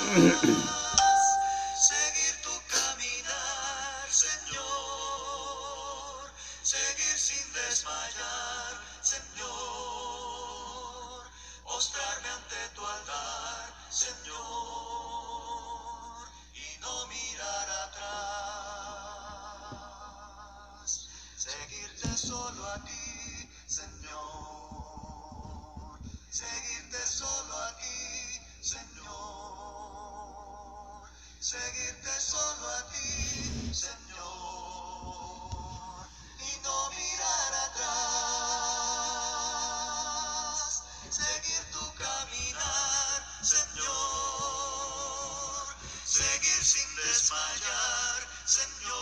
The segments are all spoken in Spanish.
seguir tu caminar, Señor, seguir sin desmayar, Señor, postrarme ante tu altar, Señor, y no mirar atrás, seguirte solo a ti, Señor, seguirte solo a ti, Señor, seguirte solo a ti, Señor, y no mirar atrás, seguir tu caminar, Señor, seguir sin desmayar, Señor,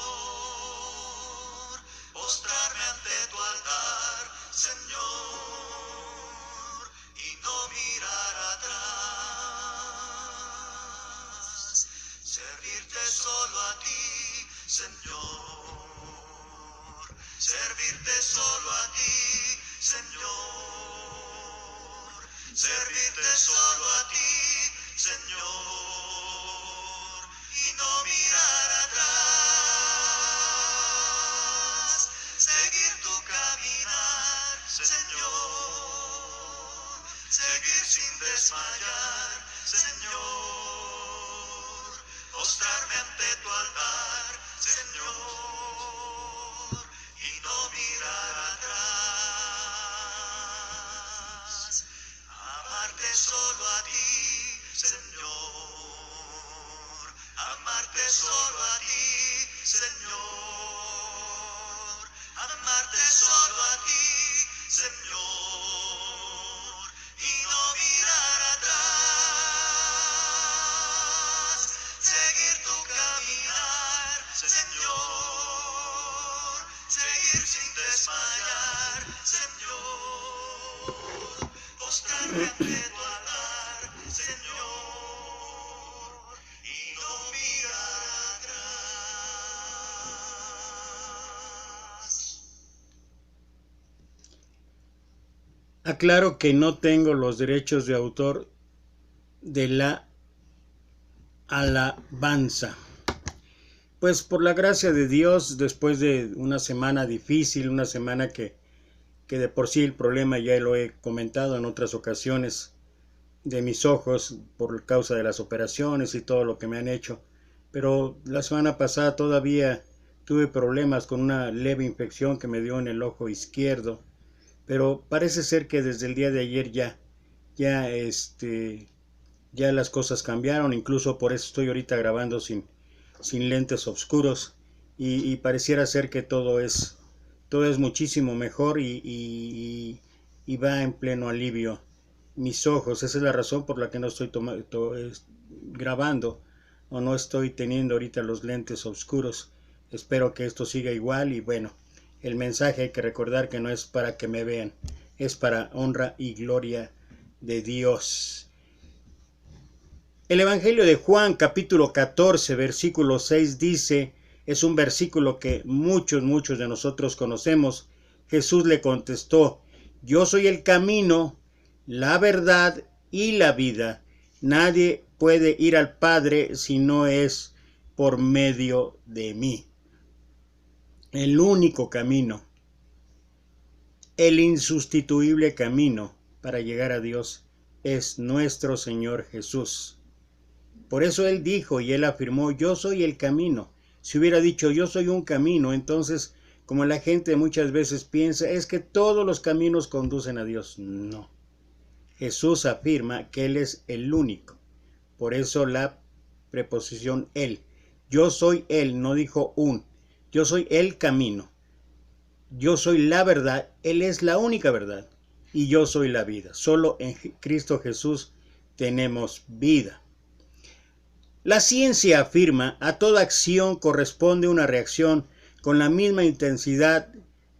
postrarme ante tu altar, Señor, y no mirar atrás, servirte solo a ti, Señor, servirte solo a ti, Señor, servirte solo a ti, Señor, y no mirar atrás, seguir tu caminar, Señor, seguir sin desmayar, Señor, postrarme ante tu altar, Señor, y no mirar atrás, amarte solo a ti, Señor, amarte solo a ti, Señor, amarte solo a ti, Señor, y no mirar atrás, seguir tu caminar, Señor, seguir sin desmayar, Señor, postrarme ante tu altar, Señor, y no mirar atrás. Aclaro que no tengo los derechos de autor de la alabanza. Pues por la gracia de Dios, después de una semana difícil, una semana que de por sí el problema ya lo he comentado en otras ocasiones, de mis ojos por causa de las operaciones y todo lo que me han hecho, pero la semana pasada todavía tuve problemas con una leve infección que me dio en el ojo izquierdo, pero parece ser que desde el día de ayer ya las cosas cambiaron, incluso por eso estoy ahorita grabando sin lentes oscuros y pareciera ser que todo es muchísimo mejor y va en pleno alivio mis ojos. Esa es la razón por la que no estoy grabando o no estoy teniendo ahorita los lentes oscuros. Espero que esto siga igual y bueno, el mensaje hay que recordar que no es para que me vean, es para honra y gloria de Dios. El Evangelio de Juan, capítulo 14, versículo 6 dice, es un versículo que muchos de nosotros conocemos. Jesús le contestó, yo soy el camino, la verdad y la vida. Nadie puede ir al Padre si no es por medio de mí. El único camino, el insustituible camino para llegar a Dios es nuestro Señor Jesús. Por eso Él dijo y Él afirmó, yo soy el camino. Si hubiera dicho yo soy un camino, entonces, como la gente muchas veces piensa, es que todos los caminos conducen a Dios. No. Jesús afirma que Él es el único. Por eso la preposición Él. Yo soy Él, no dijo un. Yo soy el camino. Yo soy la verdad. Él es la única verdad. Y yo soy la vida. Solo en Cristo Jesús tenemos vida. La ciencia afirma, a toda acción corresponde una reacción con la misma intensidad,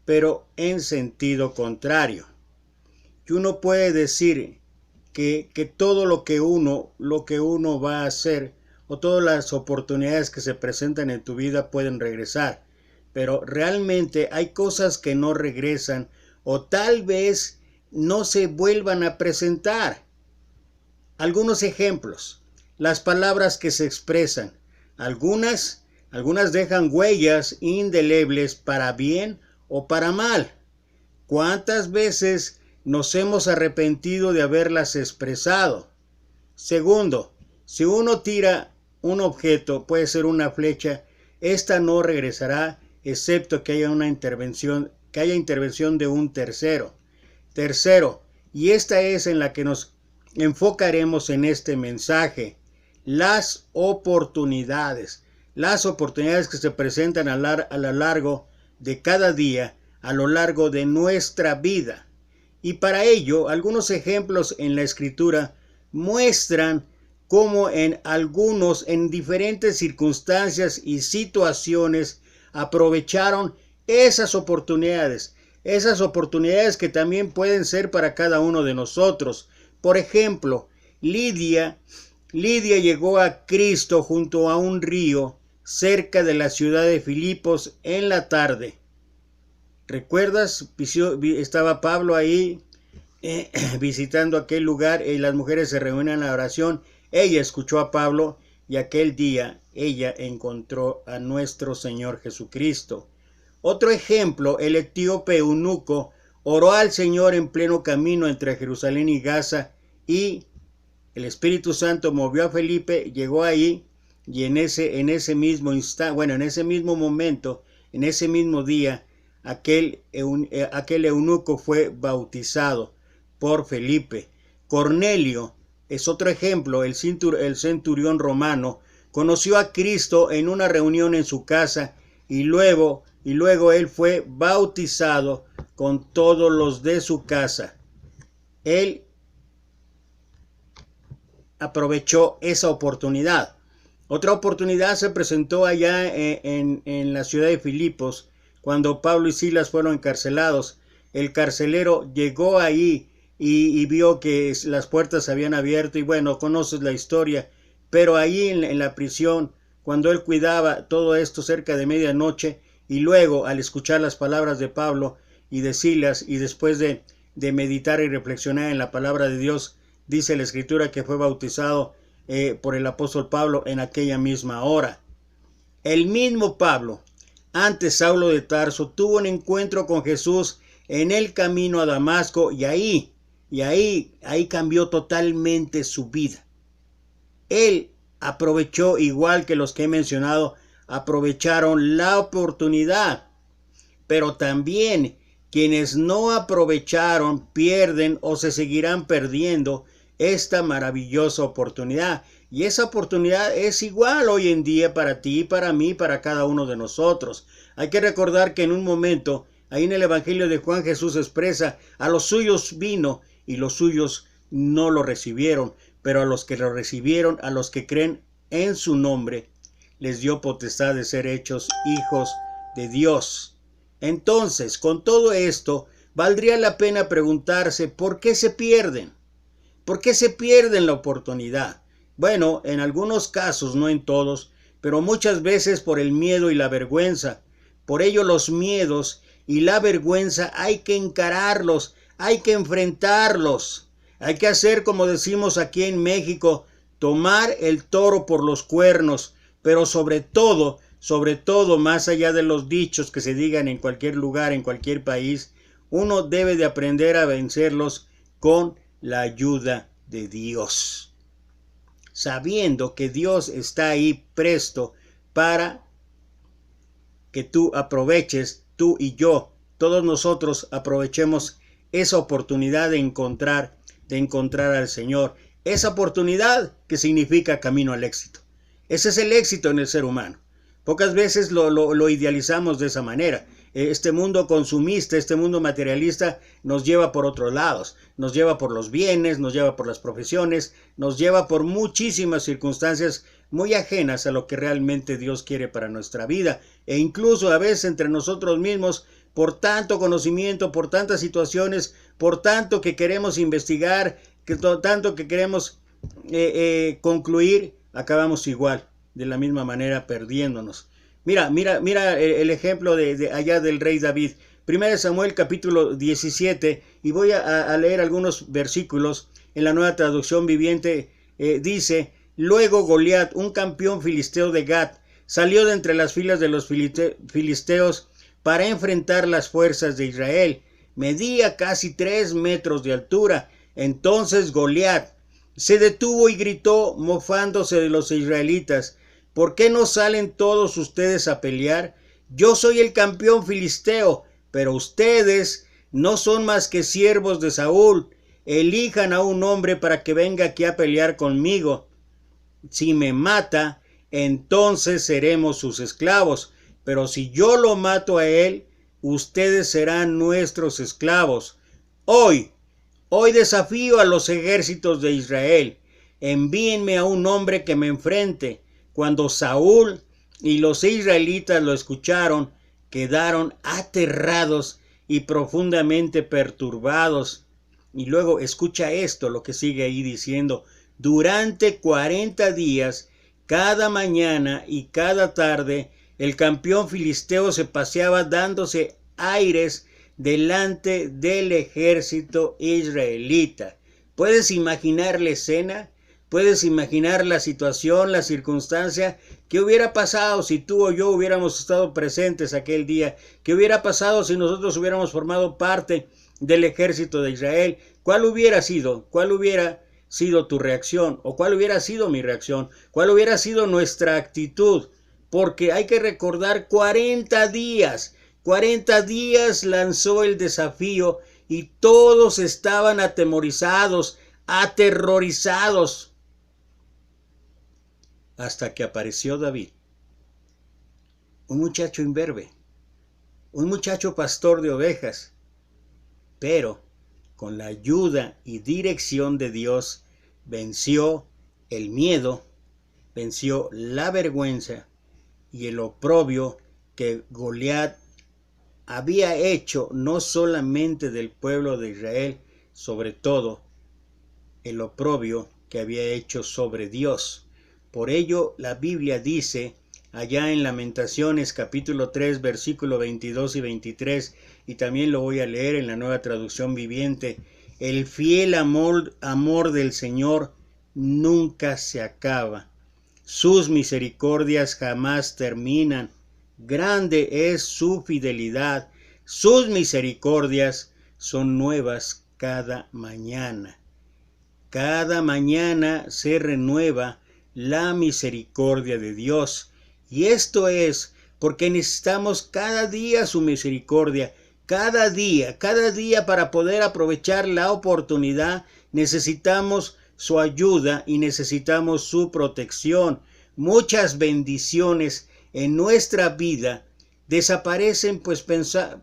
pero en sentido contrario. Y uno puede decir que todo lo que uno va a hacer o todas las oportunidades que se presentan en tu vida pueden regresar, pero realmente hay cosas que no regresan o tal vez no se vuelvan a presentar. Algunos ejemplos. las palabras que se expresan. Algunas dejan huellas indelebles para bien o para mal. ¿Cuántas veces nos hemos arrepentido de haberlas expresado? Segundo, si uno tira un objeto, puede ser una flecha, esta no regresará excepto que haya intervención de un tercero. Tercero, y esta es en la que nos enfocaremos en este mensaje, las oportunidades que se presentan a lo largo de cada día, a lo largo de nuestra vida. Y para ello, algunos ejemplos en la Escritura muestran cómo en diferentes circunstancias y situaciones aprovecharon esas oportunidades que también pueden ser para cada uno de nosotros. Por ejemplo, Lidia llegó a Cristo junto a un río cerca de la ciudad de Filipos en la tarde. ¿Recuerdas? Estaba Pablo ahí visitando aquel lugar y las mujeres se reunían a la oración. Ella escuchó a Pablo y aquel día ella encontró a nuestro Señor Jesucristo. Otro ejemplo, el etíope eunuco oró al Señor en pleno camino entre Jerusalén y Gaza y el Espíritu Santo movió a Felipe, llegó ahí y en ese mismo momento, en ese mismo día, aquel eunuco fue bautizado por Felipe. Cornelio es otro ejemplo, el centurión romano, conoció a Cristo en una reunión en su casa y luego él fue bautizado con todos los de su casa. Él aprovechó esa oportunidad. Otra oportunidad se presentó allá en la ciudad de Filipos, cuando Pablo y Silas fueron encarcelados. El carcelero llegó ahí y vio que las puertas se habían abierto y bueno, conoces la historia, pero ahí en la prisión, cuando él cuidaba todo esto cerca de medianoche y luego al escuchar las palabras de Pablo y de Silas y después de meditar y reflexionar en la palabra de Dios, dice la Escritura que fue bautizado por el apóstol Pablo en aquella misma hora. El mismo Pablo, antes Saulo de Tarso, tuvo un encuentro con Jesús en el camino a Damasco y ahí cambió totalmente su vida. Él aprovechó, igual que los que he mencionado, aprovecharon la oportunidad, pero también quienes no aprovecharon pierden o se seguirán perdiendo esta maravillosa oportunidad. Y esa oportunidad es igual hoy en día para ti, para mí, para cada uno de nosotros. Hay que recordar que en un momento, ahí en el Evangelio de Juan, Jesús expresa, a los suyos vino y los suyos no lo recibieron, pero a los que lo recibieron, a los que creen en su nombre, les dio potestad de ser hechos hijos de Dios. Entonces, con todo esto, valdría la pena preguntarse, ¿por qué se pierden? ¿Por qué se pierden la oportunidad? Bueno, en algunos casos, no en todos, pero muchas veces por el miedo y la vergüenza. Por ello los miedos y la vergüenza hay que encararlos, hay que enfrentarlos. Hay que hacer como decimos aquí en México, tomar el toro por los cuernos, pero sobre todo, más allá de los dichos que se digan en cualquier lugar, en cualquier país, uno debe de aprender a vencerlos con la ayuda de Dios, sabiendo que Dios está ahí presto para que tú aproveches, tú y yo, todos nosotros aprovechemos esa oportunidad de encontrar al Señor, esa oportunidad que significa camino al éxito. Ese es el éxito en el ser humano. Pocas veces lo idealizamos de esa manera. Este mundo consumista, este mundo materialista nos lleva por otros lados, nos lleva por los bienes, nos lleva por las profesiones, nos lleva por muchísimas circunstancias muy ajenas a lo que realmente Dios quiere para nuestra vida, e incluso a veces entre nosotros mismos, por tanto conocimiento, por tantas situaciones, por tanto que queremos investigar, tanto que queremos concluir, acabamos igual, de la misma manera perdiéndonos. Mira el ejemplo de allá del rey David. 1 Samuel capítulo 17, y voy a leer algunos versículos en la Nueva Traducción Viviente. Dice, Luego Goliat, un campeón filisteo de Gat, salió de entre las filas de los filisteos para enfrentar las fuerzas de Israel. Medía casi 3 metros de altura. Entonces Goliat se detuvo y gritó, mofándose de los israelitas: ¿por qué no salen todos ustedes a pelear? Yo soy el campeón filisteo, pero ustedes no son más que siervos de Saúl. Elijan a un hombre para que venga aquí a pelear conmigo. Si me mata, entonces seremos sus esclavos, pero si yo lo mato a él, ustedes serán nuestros esclavos. Hoy desafío a los ejércitos de Israel. Envíenme a un hombre que me enfrente. Cuando Saúl y los israelitas lo escucharon, quedaron aterrados y profundamente perturbados. Y luego escucha esto, lo que sigue ahí diciendo: durante 40 días, cada mañana y cada tarde, el campeón filisteo se paseaba dándose aires delante del ejército israelita. ¿Puedes imaginar la escena? ¿Puedes imaginar la situación, la circunstancia? ¿Qué hubiera pasado si tú o yo hubiéramos estado presentes aquel día? ¿Qué hubiera pasado si nosotros hubiéramos formado parte del ejército de Israel? ¿Cuál hubiera sido? ¿Cuál hubiera sido tu reacción? ¿O cuál hubiera sido mi reacción? ¿Cuál hubiera sido nuestra actitud? Porque hay que recordar 40 días. 40 días lanzó el desafío y todos estaban atemorizados, aterrorizados. Hasta que apareció David, un muchacho imberbe, un muchacho pastor de ovejas, pero con la ayuda y dirección de Dios venció el miedo, venció la vergüenza y el oprobio que Goliat había hecho no solamente del pueblo de Israel, sobre todo el oprobio que había hecho sobre Dios. Por ello la Biblia dice allá en Lamentaciones capítulo 3 versículo 22 y 23, y también lo voy a leer en la Nueva Traducción Viviente: el fiel amor del Señor nunca se acaba, sus misericordias jamás terminan, grande es su fidelidad, sus misericordias son nuevas cada mañana. Cada mañana se renueva la misericordia de Dios, y esto es porque necesitamos cada día su misericordia, cada día para poder aprovechar la oportunidad necesitamos su ayuda y necesitamos su protección. Muchas bendiciones en nuestra vida desaparecen, pues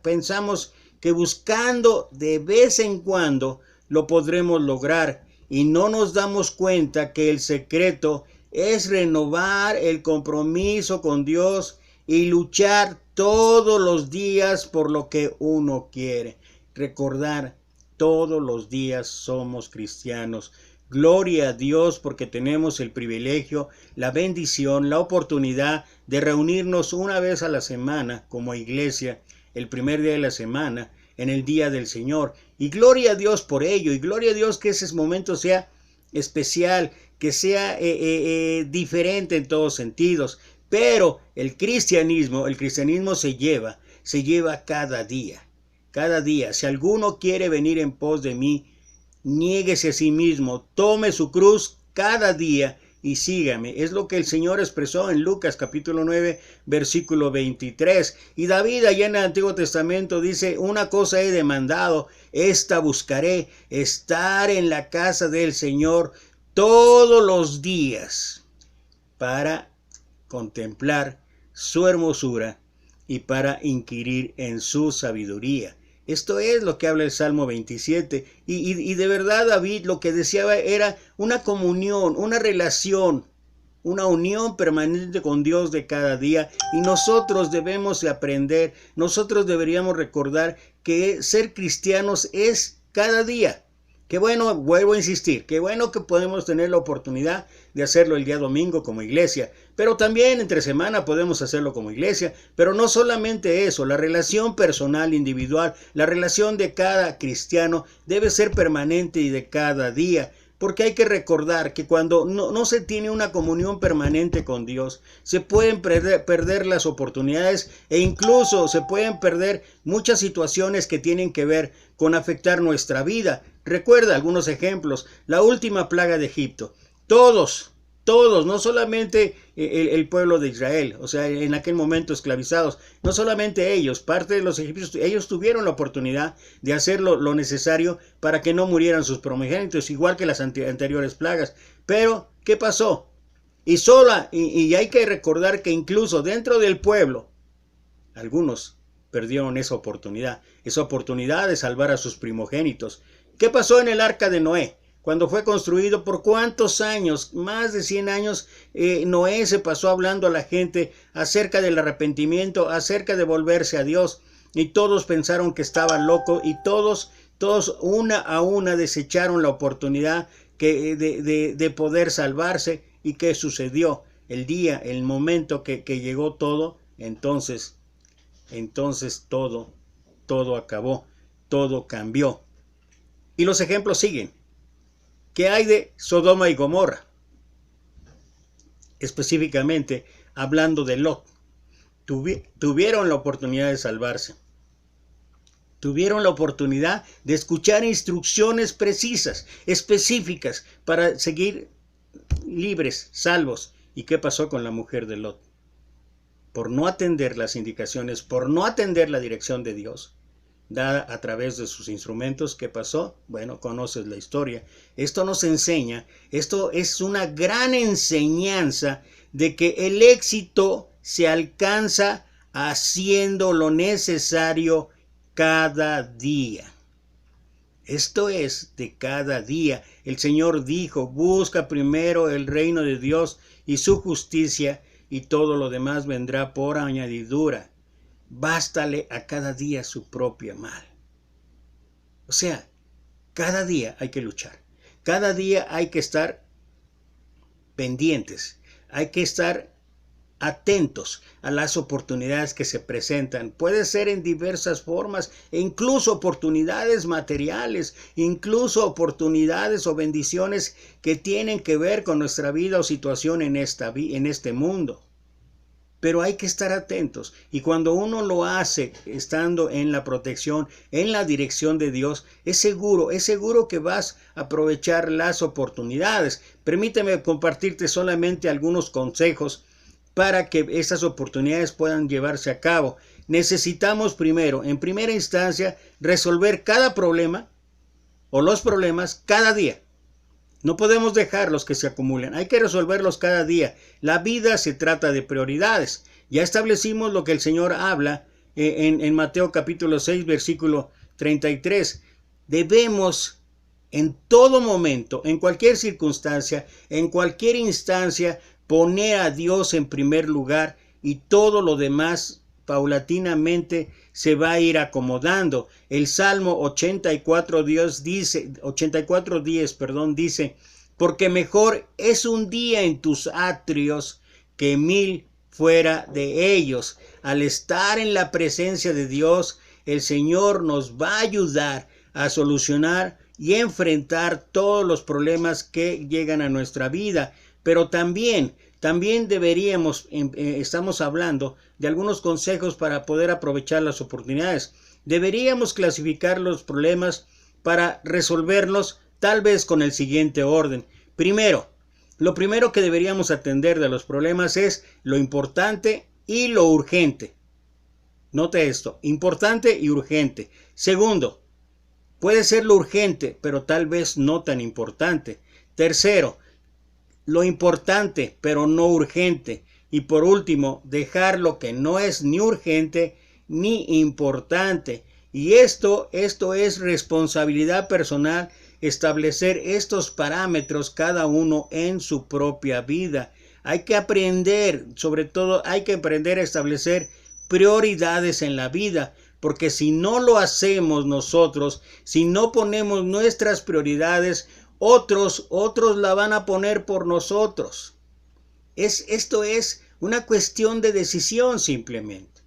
pensamos que buscando de vez en cuando lo podremos lograr, y no nos damos cuenta que el secreto es renovar el compromiso con Dios y luchar todos los días por lo que uno quiere. Recordar, todos los días somos cristianos. Gloria a Dios porque tenemos el privilegio, la bendición, la oportunidad de reunirnos una vez a la semana como iglesia, el primer día de la semana, en el día del Señor. Y gloria a Dios por ello, y gloria a Dios que ese momento sea especial, que sea diferente en todos sentidos. Pero el cristianismo se lleva cada día. Cada día. Si alguno quiere venir en pos de mí, niéguese a sí mismo, tome su cruz cada día y sígame. Es lo que el Señor expresó en Lucas capítulo 9 versículo 23. Y David allá en el Antiguo Testamento dice: una cosa he demandado, esta buscaré, estar en la casa del Señor todos los días, para contemplar su hermosura y para inquirir en su sabiduría. Esto es lo que habla el Salmo 27. Y de verdad David lo que deseaba era una comunión, una relación, una unión permanente con Dios de cada día. Y nosotros debemos de aprender, nosotros deberíamos recordar que ser cristianos es cada día. Qué bueno, vuelvo a insistir, qué bueno que podemos tener la oportunidad de hacerlo el día domingo como iglesia, pero también entre semana podemos hacerlo como iglesia. Pero no solamente eso, la relación personal, individual, la relación de cada cristiano debe ser permanente y de cada día. Porque hay que recordar que cuando no se tiene una comunión permanente con Dios, se pueden perder las oportunidades e incluso se pueden perder muchas situaciones que tienen que ver con afectar nuestra vida. Recuerda algunos ejemplos. La última plaga de Egipto. Todos, no solamente el pueblo de Israel, o sea, en aquel momento esclavizados, no solamente ellos, parte de los egipcios, ellos tuvieron la oportunidad de hacer lo necesario para que no murieran sus primogénitos, igual que las anteriores plagas. Pero, ¿qué pasó? Y hay que recordar que incluso dentro del pueblo, algunos perdieron esa oportunidad de salvar a sus primogénitos. ¿Qué pasó en el arca de Noé? Cuando fue construido, ¿por cuántos años? Más de 100 años, Noé se pasó hablando a la gente acerca del arrepentimiento, acerca de volverse a Dios, y todos pensaron que estaba loco, y todos una a una desecharon la oportunidad de poder salvarse. ¿Y qué sucedió? El momento que llegó todo, entonces todo acabó, todo cambió. Y los ejemplos siguen. ¿Qué hay de Sodoma y Gomorra? Específicamente hablando de Lot. Tuvieron la oportunidad de salvarse. Tuvieron la oportunidad de escuchar instrucciones precisas, específicas, para seguir libres, salvos. ¿Y qué pasó con la mujer de Lot? Por no atender las indicaciones, por no atender la dirección de Dios, dada a través de sus instrumentos, ¿qué pasó? Bueno, conoces la historia. Esto nos enseña, esto es una gran enseñanza de que el éxito se alcanza haciendo lo necesario cada día. Esto es de cada día. El Señor dijo, busca primero el reino de Dios y su justicia, y todo lo demás vendrá por añadidura. Bástale a cada día su propio mal. O sea, cada día hay que luchar. Cada día hay que estar pendientes. Hay que estar atentos a las oportunidades que se presentan. Puede ser en diversas formas, e incluso oportunidades materiales, incluso oportunidades o bendiciones que tienen que ver con nuestra vida o situación en este mundo. Pero hay que estar atentos, y cuando uno lo hace estando en la protección, en la dirección de Dios, es seguro que vas a aprovechar las oportunidades. Permíteme compartirte solamente algunos consejos para que esas oportunidades puedan llevarse a cabo. Necesitamos primero, en primera instancia, resolver cada problema o los problemas cada día. No podemos dejarlos que se acumulen, hay que resolverlos cada día. La vida se trata de prioridades. Ya establecimos lo que el Señor habla en Mateo capítulo 6, versículo 33. Debemos en todo momento, en cualquier circunstancia, en cualquier instancia, poner a Dios en primer lugar, y todo lo demás paulatinamente se va a ir acomodando. El Salmo 84:10 dice, porque mejor es un día en tus atrios que 1000 fuera de ellos. Al estar en la presencia de Dios, el Señor nos va a ayudar a solucionar y enfrentar todos los problemas que llegan a nuestra vida. Pero también deberíamos, estamos hablando de algunos consejos para poder aprovechar las oportunidades. Deberíamos clasificar los problemas para resolverlos tal vez con el siguiente orden. Lo primero que deberíamos atender de los problemas es lo importante y lo urgente. Note esto, importante y urgente. Segundo, puede ser lo urgente, pero tal vez no tan importante. Tercero, lo importante, pero no urgente. Y por último, dejar lo que no es ni urgente ni importante. Y esto es responsabilidad personal, establecer estos parámetros cada uno en su propia vida. Hay que aprender, sobre todo hay que aprender a establecer prioridades en la vida, porque si no lo hacemos nosotros, si no ponemos nuestras prioridades, otros la van a poner por nosotros. Esto es una cuestión de decisión simplemente.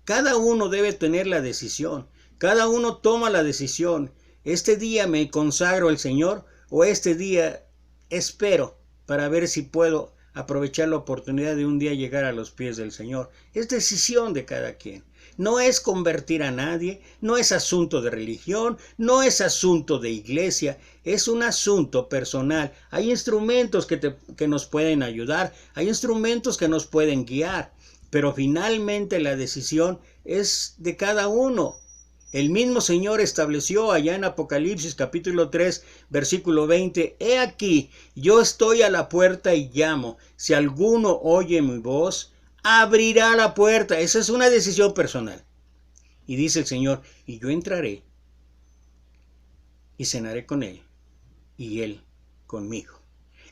Cada uno debe tener la decisión. Cada uno toma la decisión. Este día me consagro al Señor o este día espero para ver si puedo aprovechar la oportunidad de un día llegar a los pies del Señor. Es decisión de cada quien. No es convertir a nadie, no es asunto de religión, no es asunto de iglesia, es un asunto personal. Hay instrumentos que nos pueden ayudar, hay instrumentos que nos pueden guiar, pero finalmente la decisión es de cada uno. El mismo Señor estableció allá en Apocalipsis capítulo 3 versículo 20, he aquí, yo estoy a la puerta y llamo, si alguno oye mi voz, abrirá la puerta. Esa es una decisión personal. Y dice el Señor, y yo entraré y cenaré con él y él conmigo.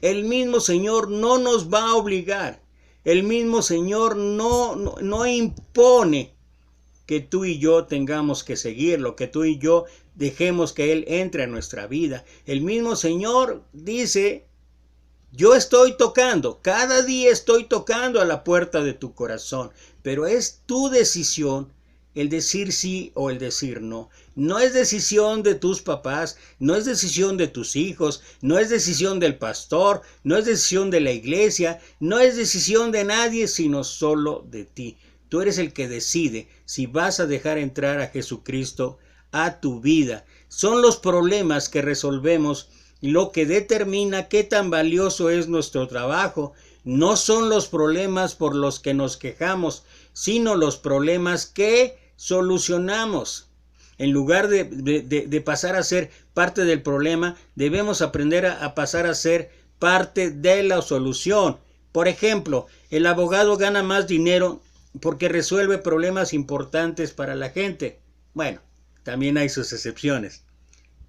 El mismo Señor no nos va a obligar. El mismo Señor no impone que tú y yo tengamos que seguirlo, que tú y yo dejemos que Él entre a nuestra vida. El mismo Señor dice, yo estoy tocando, cada día estoy tocando a la puerta de tu corazón, pero es tu decisión el decir sí o el decir no. No es decisión de tus papás, no es decisión de tus hijos, no es decisión del pastor, no es decisión de la iglesia, no es decisión de nadie, sino solo de ti. Tú eres el que decide si vas a dejar entrar a Jesucristo a tu vida. Son los problemas que resolvemos lo que determina qué tan valioso es nuestro trabajo. No son los problemas por los que nos quejamos, sino los problemas que solucionamos. En lugar de pasar a ser parte del problema, debemos aprender a pasar a ser parte de la solución. Por ejemplo, el abogado gana más dinero porque resuelve problemas importantes para la gente. Bueno, también hay sus excepciones.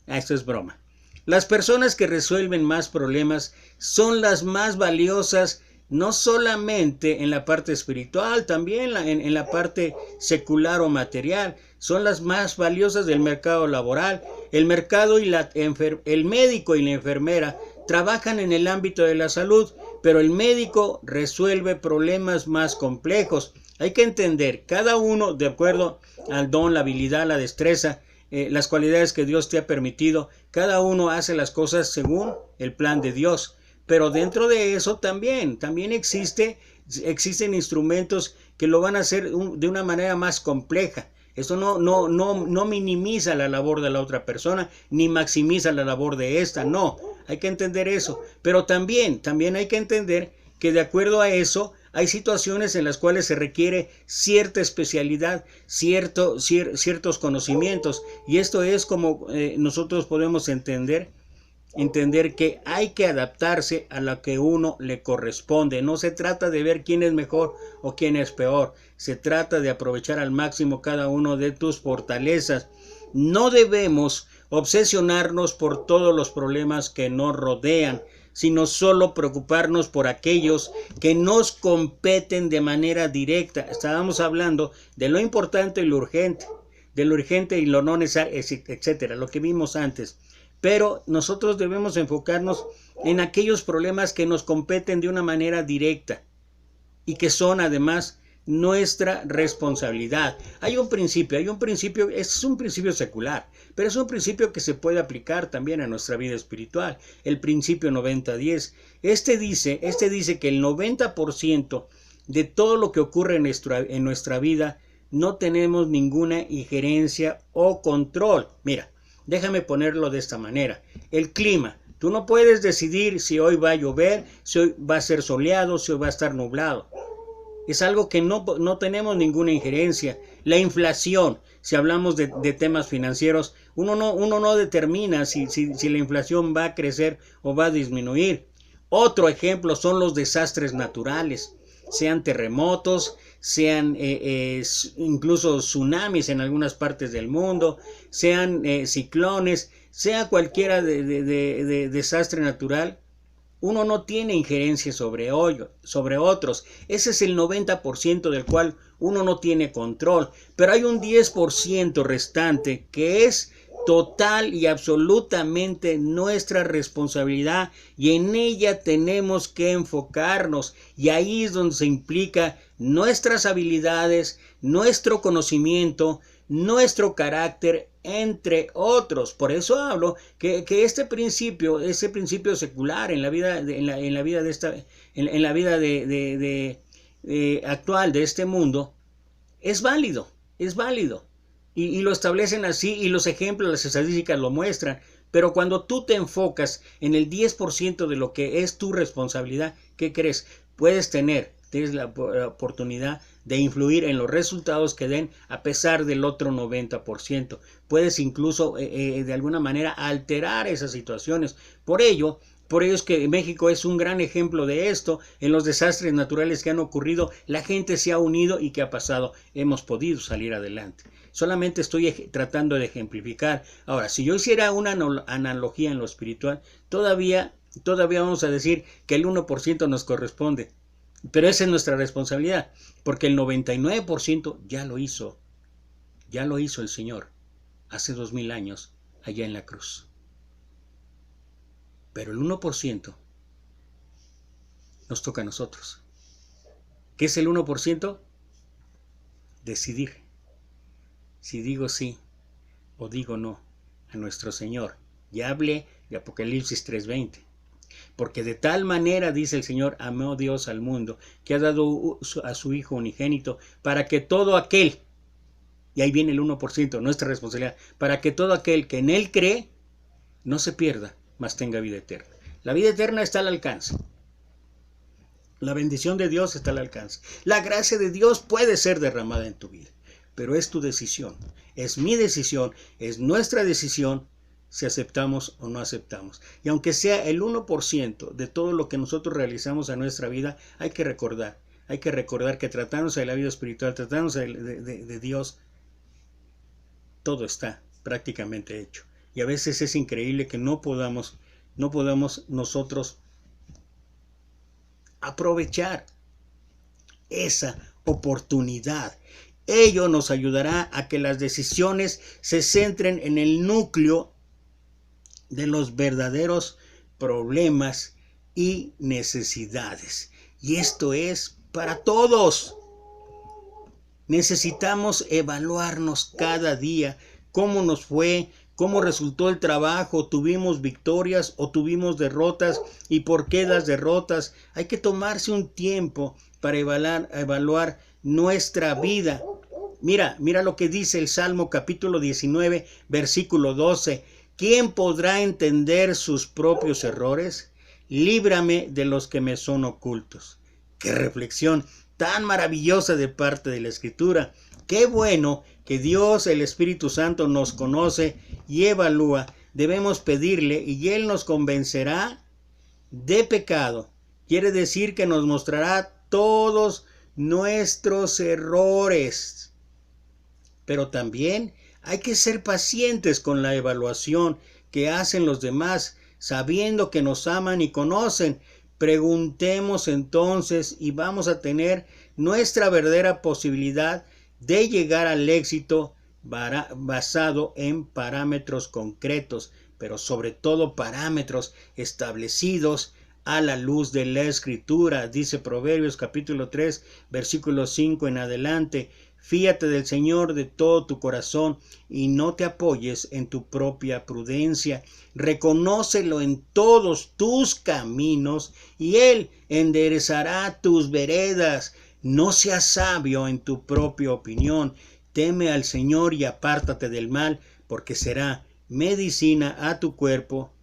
Esto es broma. Las personas que resuelven más problemas son las más valiosas, no solamente en la parte espiritual, también en la parte secular o material. Son las más valiosas del mercado laboral. El médico y la enfermera trabajan en el ámbito de la salud, pero el médico resuelve problemas más complejos. Hay que entender, cada uno, de acuerdo al don, la habilidad, la destreza, las cualidades que Dios te ha permitido, cada uno hace las cosas según el plan de Dios. Pero dentro de eso también existen instrumentos que lo van a hacer de una manera más compleja. Eso no minimiza la labor de la otra persona, ni maximiza la labor de esta, no. Hay que entender eso. Pero también hay que entender que de acuerdo a eso, hay situaciones en las cuales se requiere cierta especialidad, ciertos conocimientos. Y esto es como nosotros podemos entender que hay que adaptarse a lo que uno le corresponde. No se trata de ver quién es mejor o quién es peor. Se trata de aprovechar al máximo cada uno de tus fortalezas. No debemos obsesionarnos por todos los problemas que nos rodean, sino solo preocuparnos por aquellos que nos competen de manera directa. Estábamos hablando de lo importante y lo urgente, y lo no necesario, etcétera, lo que vimos antes. Pero nosotros debemos enfocarnos en aquellos problemas que nos competen de una manera directa y que son además nuestra responsabilidad. Hay un principio, es un principio secular, pero es un principio que se puede aplicar también a nuestra vida espiritual. El principio 90-10. Este dice que el 90% de todo lo que ocurre en nuestra vida no tenemos ninguna injerencia o control. Mira, déjame ponerlo de esta manera. El clima. Tú no puedes decidir si hoy va a llover, si hoy va a ser soleado, si hoy va a estar nublado. Es algo que no tenemos ninguna injerencia. La inflación, si hablamos de temas financieros, uno no determina si la inflación va a crecer o va a disminuir. Otro ejemplo son los desastres naturales, sean terremotos, sean incluso tsunamis en algunas partes del mundo, sean ciclones, sea cualquiera de desastre natural. Uno no tiene injerencia sobre otros. Ese es el 90% del cual uno no tiene control. Pero hay un 10% restante que es total y absolutamente nuestra responsabilidad, y en ella tenemos que enfocarnos. Y ahí es donde se implica nuestras habilidades, nuestro conocimiento, nuestro carácter, entre otros. Por eso hablo que ese principio secular en la vida actual de este mundo es válido, y lo establecen así, y los ejemplos, las estadísticas lo muestran. Pero cuando tú te enfocas en el 10% de lo que es tu responsabilidad, ¿qué crees? Tienes la oportunidad de influir en los resultados que den a pesar del otro 90%. Puedes incluso de alguna manera alterar esas situaciones. Por ello es que México es un gran ejemplo de esto. En los desastres naturales que han ocurrido, la gente se ha unido y ¿qué ha pasado? Hemos podido salir adelante. Solamente estoy tratando de ejemplificar. Ahora, si yo hiciera una analogía en lo espiritual, todavía vamos a decir que el 1% nos corresponde. Pero esa es nuestra responsabilidad, porque el 99% ya lo hizo el Señor hace 2000 años allá en la cruz. Pero el 1% nos toca a nosotros. ¿Qué es el 1%? Decidir si digo sí o digo no a nuestro Señor. Ya hablé de Apocalipsis 3:20. Porque de tal manera, dice el Señor, amó Dios al mundo, que ha dado a su Hijo unigénito, para que todo aquel, y ahí viene el 1%, nuestra responsabilidad, para que todo aquel que en Él cree, no se pierda, mas tenga vida eterna. La vida eterna está al alcance. La bendición de Dios está al alcance. La gracia de Dios puede ser derramada en tu vida, pero es tu decisión, es mi decisión, es nuestra decisión, si aceptamos o no aceptamos. Y aunque sea el 1% de todo lo que nosotros realizamos en nuestra vida, hay que recordar que tratándose de la vida espiritual, tratándose de Dios, todo está prácticamente hecho. Y a veces es increíble que no podamos nosotros aprovechar esa oportunidad. Ello nos ayudará a que las decisiones se centren en el núcleo de los verdaderos problemas y necesidades. Y esto es para todos. Necesitamos evaluarnos cada día, cómo nos fue, cómo resultó el trabajo, tuvimos victorias o tuvimos derrotas y por qué las derrotas. Hay que tomarse un tiempo para evaluar nuestra vida. Mira lo que dice el Salmo capítulo 19, versículo 12. ¿Quién podrá entender sus propios errores? Líbrame de los que me son ocultos. ¡Qué reflexión tan maravillosa de parte de la Escritura! ¡Qué bueno que Dios, el Espíritu Santo, nos conoce y evalúa! Debemos pedirle y Él nos convencerá de pecado. Quiere decir que nos mostrará todos nuestros errores. Pero también hay que ser pacientes con la evaluación que hacen los demás, sabiendo que nos aman y conocen. Preguntemos entonces y vamos a tener nuestra verdadera posibilidad de llegar al éxito basado en parámetros concretos, pero sobre todo parámetros establecidos a la luz de la Escritura. Dice Proverbios capítulo 3, versículo 5 en adelante. Fíate del Señor de todo tu corazón y no te apoyes en tu propia prudencia. Reconócelo en todos tus caminos y Él enderezará tus veredas. No seas sabio en tu propia opinión. Teme al Señor y apártate del mal, porque será medicina a tu cuerpo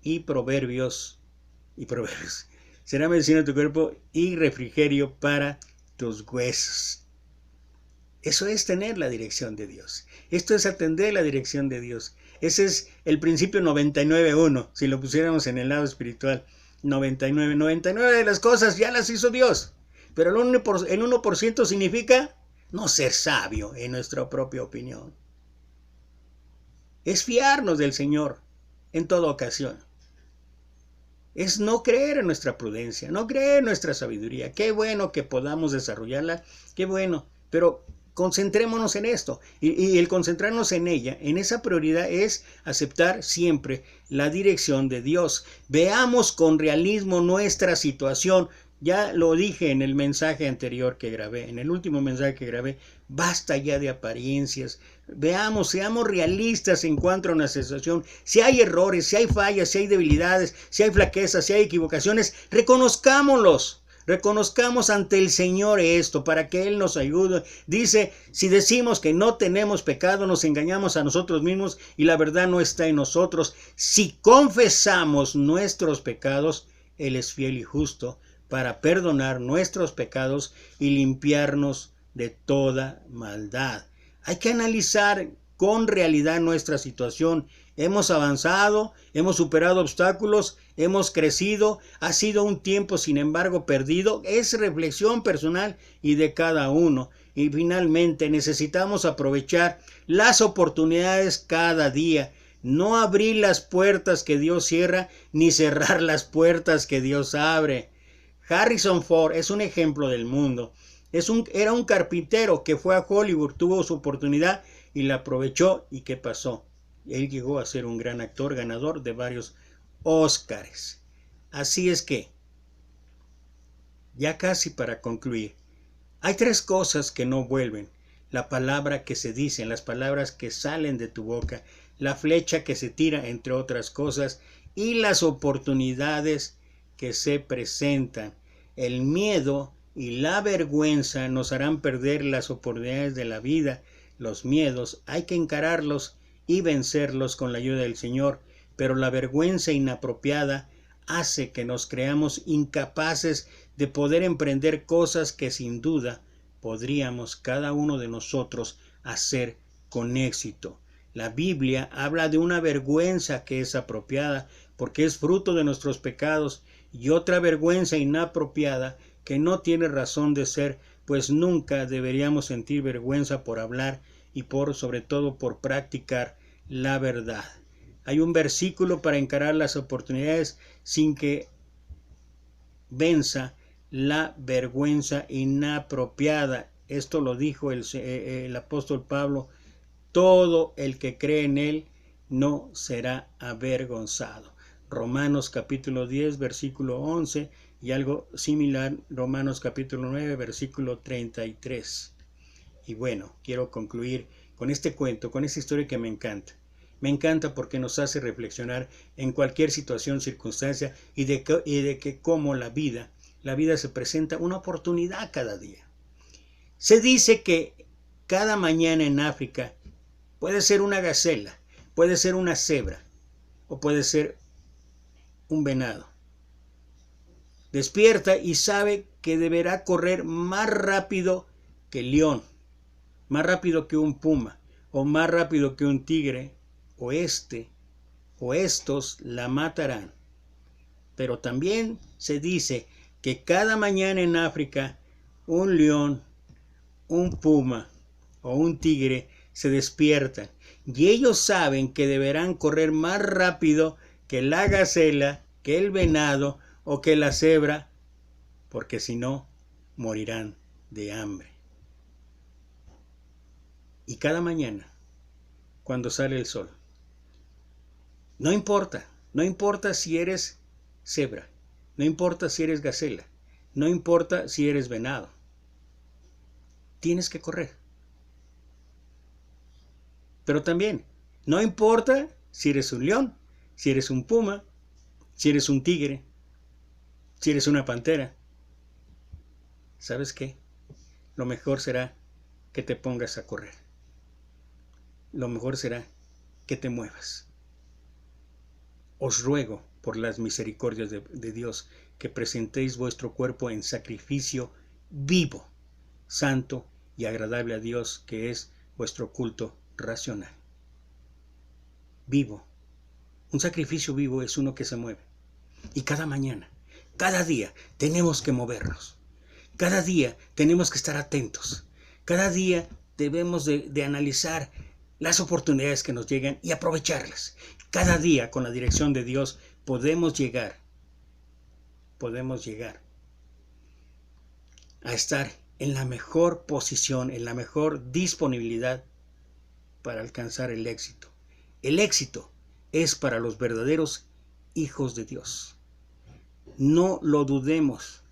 y proverbios. Será medicina a tu cuerpo y refrigerio para tus huesos. Eso es tener la dirección de Dios. Esto es atender la dirección de Dios. Ese es el principio 99.1, si lo pusiéramos en el lado espiritual. 99 de las cosas ya las hizo Dios. Pero el 1% significa no ser sabio en nuestra propia opinión. Es fiarnos del Señor en toda ocasión. Es no creer en nuestra prudencia, no creer en nuestra sabiduría. Qué bueno que podamos desarrollarla, qué bueno, pero concentrémonos en esto. Y el concentrarnos en ella, en esa prioridad, es aceptar siempre la dirección de Dios. Veamos con realismo nuestra situación. Ya lo dije en el mensaje anterior que grabé, en el último mensaje que grabé. Basta ya de apariencias. Veamos, seamos realistas en cuanto a una situación. Si hay errores, si hay fallas, si hay debilidades, si hay flaquezas, si hay equivocaciones, reconozcámoslos. Reconozcamos ante el Señor esto para que Él nos ayude. Dice, si decimos que no tenemos pecado, nos engañamos a nosotros mismos y la verdad no está en nosotros. Si confesamos nuestros pecados, Él es fiel y justo para perdonar nuestros pecados y limpiarnos de toda maldad. Hay que analizar con realidad nuestra situación. Hemos avanzado, hemos superado obstáculos, hemos crecido, ha sido un tiempo sin embargo perdido. Es reflexión personal y de cada uno. Y finalmente necesitamos aprovechar las oportunidades cada día. No abrir las puertas que Dios cierra, ni cerrar las puertas que Dios abre. Harrison Ford es un ejemplo del mundo. Era un carpintero que fue a Hollywood, tuvo su oportunidad y la aprovechó. ¿Y qué pasó? Él llegó a ser un gran actor, ganador de varios Óscares. Así es que, ya casi para concluir, hay 3 cosas que no vuelven. La palabra que se dice, las palabras que salen de tu boca, la flecha que se tira, entre otras cosas, y las oportunidades que se presentan. El miedo y la vergüenza nos harán perder las oportunidades de la vida. Los miedos hay que encararlos y vencerlos con la ayuda del Señor, pero la vergüenza inapropiada hace que nos creamos incapaces de poder emprender cosas que sin duda podríamos cada uno de nosotros hacer con éxito. La Biblia habla de una vergüenza que es apropiada porque es fruto de nuestros pecados y otra vergüenza inapropiada que no tiene razón de ser, pues nunca deberíamos sentir vergüenza por hablar y sobre todo por practicar la verdad. Hay un versículo para encarar las oportunidades sin que venza la vergüenza inapropiada. Esto lo dijo el apóstol Pablo: todo el que cree en él no será avergonzado. Romanos capítulo 10, versículo 11, y algo similar, Romanos capítulo 9, versículo 33. Y bueno, quiero concluir con este cuento, con esta historia que me encanta. Me encanta porque nos hace reflexionar en cualquier situación, circunstancia, y de que como la vida se presenta una oportunidad cada día. Se dice que cada mañana en África puede ser una gacela, puede ser una cebra o puede ser un venado. Despierta y sabe que deberá correr más rápido que el león, más rápido que un puma, o más rápido que un tigre, o estos la matarán. Pero también se dice que cada mañana en África un león, un puma o un tigre se despiertan y ellos saben que deberán correr más rápido que la gacela, que el venado o que la cebra, porque si no, morirán de hambre. Y cada mañana, cuando sale el sol, no importa si eres cebra, no importa si eres gacela, no importa si eres venado, tienes que correr. Pero también, no importa si eres un león, si eres un puma, si eres un tigre, si eres una pantera. ¿Sabes qué? Lo mejor será que te pongas a correr. Lo mejor será que te muevas. Os ruego, por las misericordias de Dios, que presentéis vuestro cuerpo en sacrificio vivo, santo y agradable a Dios, que es vuestro culto racional. Vivo. Un sacrificio vivo es uno que se mueve. Y cada mañana, cada día, tenemos que movernos. Cada día tenemos que estar atentos. Cada día debemos de analizar las oportunidades que nos llegan y aprovecharlas. Cada día, con la dirección de Dios, podemos llegar a estar en la mejor posición, en la mejor disponibilidad para alcanzar el éxito. El éxito es para los verdaderos hijos de Dios. No lo dudemos.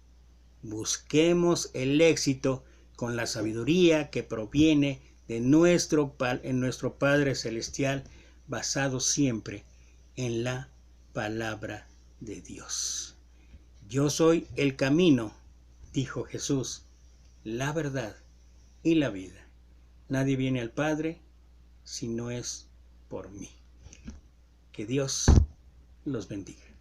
Busquemos el éxito con la sabiduría que proviene de nuestro Padre Celestial, basado siempre en la palabra de Dios. Yo soy el camino, dijo Jesús, la verdad y la vida. Nadie viene al Padre si no es por mí. Que Dios los bendiga.